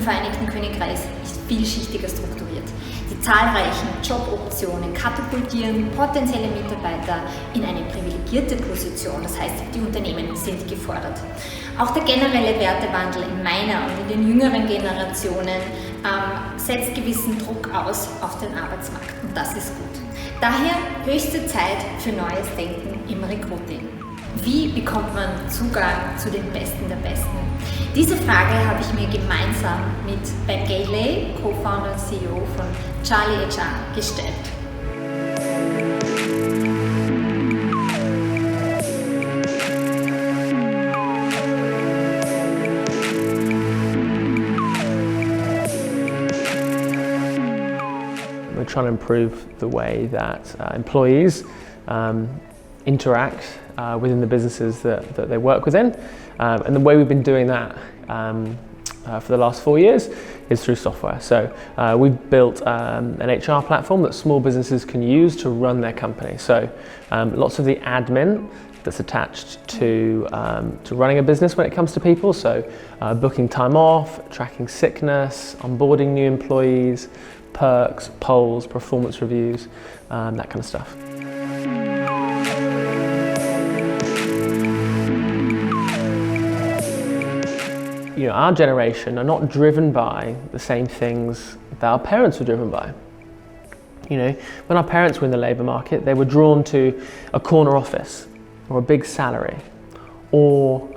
Vereinigten Königreich ist vielschichtiger strukturiert. Die zahlreichen Joboptionen katapultieren potenzielle Mitarbeiter in eine privilegierte Position, das heißt, die Unternehmen sind gefordert. Auch der generelle Wertewandel in meiner und in den jüngeren Generationen setzt gewissen Druck aus auf den Arbeitsmarkt und das ist gut. Daher höchste Zeit für neues Denken im Recruiting. Wie bekommt man Zugang zu den Besten der Besten? Diese Frage habe ich mir gemeinsam mit Ben Gateley, Co-Founder und CEO von HR, gestellt. We're trying to improve the way that employees interact within the businesses that they work within. And the way we've been doing that for the last 4 years is through software. So we've built an HR platform that small businesses can use to run their company. So lots of the admin that's attached to running a business when it comes to people. So booking time off, tracking sickness, onboarding new employees, perks, polls, performance reviews, that kind of stuff. You know, our generation are not driven by the same things that our parents were driven by. You know, when our parents were in the labour market, they were drawn to a corner office or a big salary or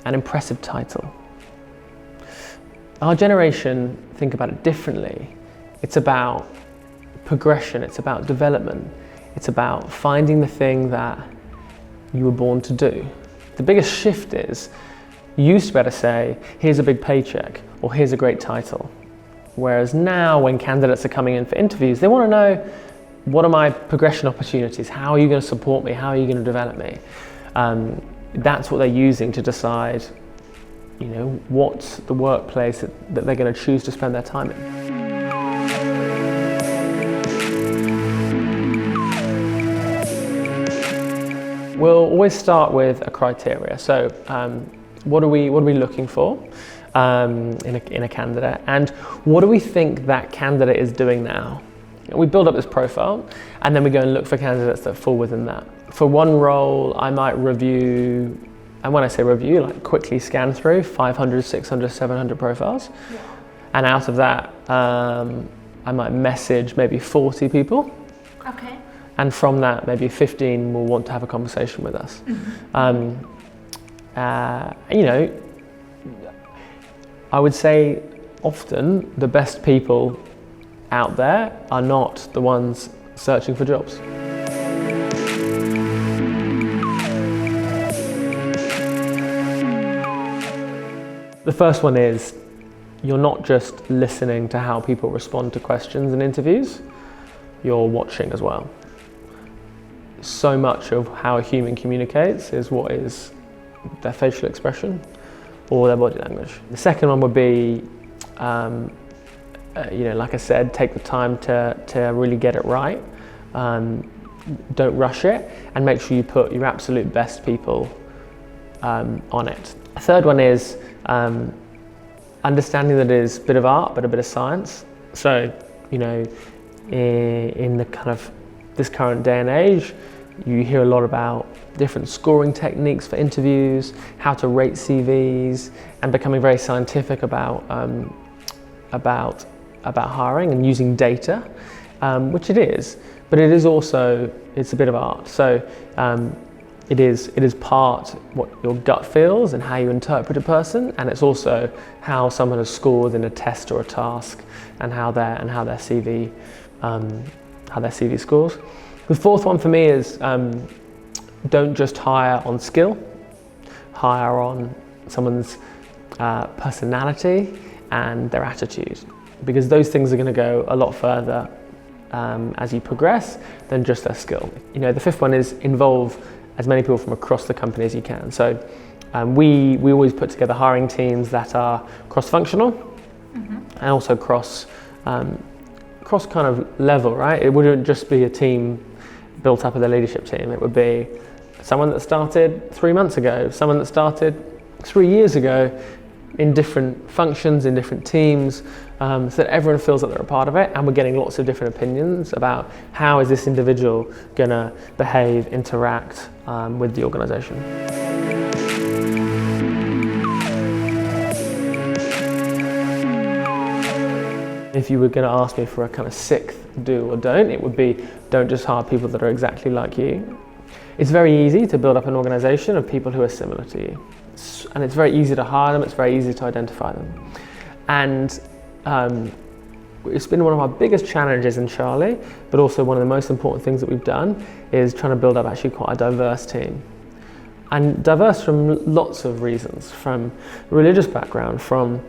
an impressive title. Our generation think about it differently. It's about progression, it's about development, it's about finding the thing that you were born to do. The biggest shift is, you used to be able to say, here's a big paycheck, or here's a great title. Whereas now, when candidates are coming in for interviews, they want to know, what are my progression opportunities? How are you going to support me? How are you going to develop me? That's what they're using to decide, you know, what's the workplace that they're going to choose to spend their time in. We'll always start with a criteria. So, what are we looking for in a candidate, and what do we think that candidate is doing now? We build up this profile, and then we go and look for candidates that fall within that. For one role, I might review, and when I say review, like quickly scan through 500, 600, 700 profiles, yeah. And out of that, I might message maybe 40 people. Okay. And from that, maybe 15 will want to have a conversation with us. Mm-hmm. You know, I would say often the best people out there are not the ones searching for jobs. The first one is, you're not just listening to how people respond to questions in interviews, you're watching as well. So much of how a human communicates is what is their facial expression or their body language. The second one would be, you know, like I said, take the time to really get it right. Don't rush it, and make sure you put your absolute best people on it. The third one is understanding that it is a bit of art but a bit of science. So, you know, in the kind of this current day and age, you hear a lot about different scoring techniques for interviews, how to rate CVs, and becoming very scientific about hiring and using data, which it is, but it is also, it's a bit of art. So it is part what your gut feels and how you interpret a person, and it's also how someone has scored in a test or a task, and how their CV scores. The fourth one for me is, don't just hire on skill, hire on someone's personality and their attitude, because those things are going to go a lot further as you progress than just their skill. You know, the fifth one is involve as many people from across the company as you can. So we always put together hiring teams that are cross-functional, mm-hmm. and also cross kind of level, right? It wouldn't just be a team built up as a leadership team. It would be someone that started 3 months ago, someone that started 3 years ago, in different functions, in different teams, so that everyone feels that they're a part of it, and we're getting lots of different opinions about how is this individual going to behave, interact with the organisation. If you were going to ask me for a kind of sixth do or don't, it would be don't just hire people that are exactly like you. It's very easy to build up an organisation of people who are similar to you. And it's very easy to hire them, it's very easy to identify them. And it's been one of our biggest challenges in Charlie, but also one of the most important things that we've done is trying to build up actually quite a diverse team. And diverse from lots of reasons, from religious background, from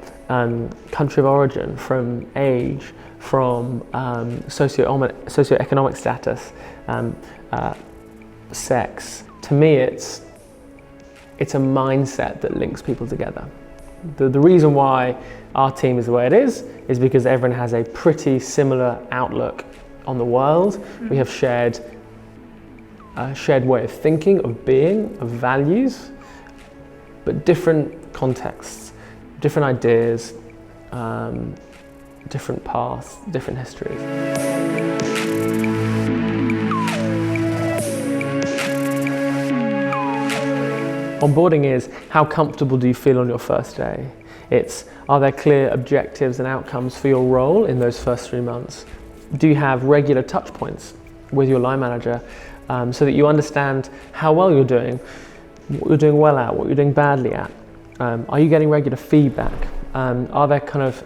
country of origin, from age, from socioeconomic status, sex. To me, it's a mindset that links people together. The reason why our team is the way it is because everyone has a pretty similar outlook on the world. We have a shared way of thinking, of being, of values, but different contexts, different ideas, different paths, different histories. Onboarding is how comfortable do you feel on your first day? It's are there clear objectives and outcomes for your role in those first 3 months? Do you have regular touch points with your line manager so that you understand how well you're doing, what you're doing well at, what you're doing badly at? Are you getting regular feedback? Are there kind of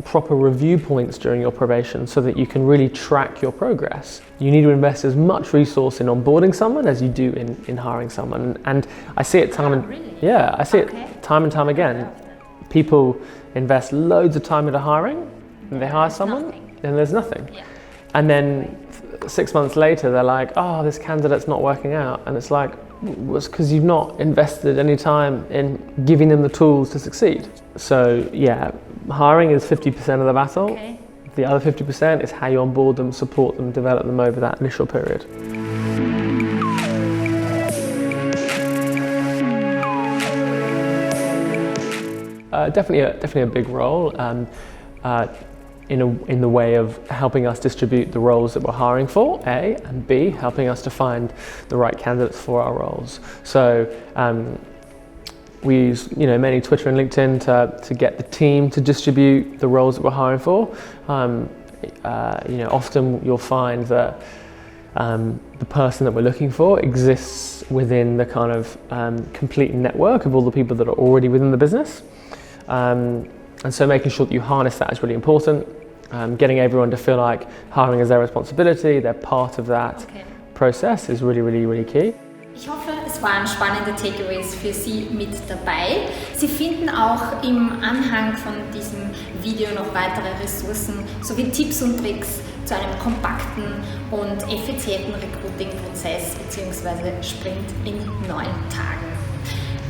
proper review points during your probation so that you can really track your progress? You need to invest as much resource in onboarding someone as you do in hiring someone. And I see it time and time again. People invest loads of time into hiring, and they hire someone, and there's nothing. Yeah. And then 6 months later, they're like, oh, this candidate's not working out. And it's like, well, it's because you've not invested any time in giving them the tools to succeed. So yeah, hiring is 50% of the battle. Okay. The other 50% is how you onboard them, support them, develop them over that initial period. Definitely a big role in the way of helping us distribute the roles that we're hiring for, A, and B, helping us to find the right candidates for our roles. So we use mainly Twitter and LinkedIn to get the team to distribute the roles that we're hiring for. Often you'll find that the person that we're looking for exists within the kind of complete network of all the people that are already within the business. And so making sure that you harness that is really important. Getting everyone to feel like hiring is their responsibility, they're part of that process is really, really, really key. Ich hoffe, es waren spannende Takeaways für Sie mit dabei. Sie finden auch im Anhang von diesem Video noch weitere Ressourcen sowie Tipps und Tricks zu einem kompakten und effizienten Recruiting-Prozess bzw. Sprint in 9 Tagen.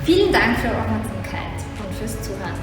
Vielen Dank für eure Aufmerksamkeit und fürs Zuhören.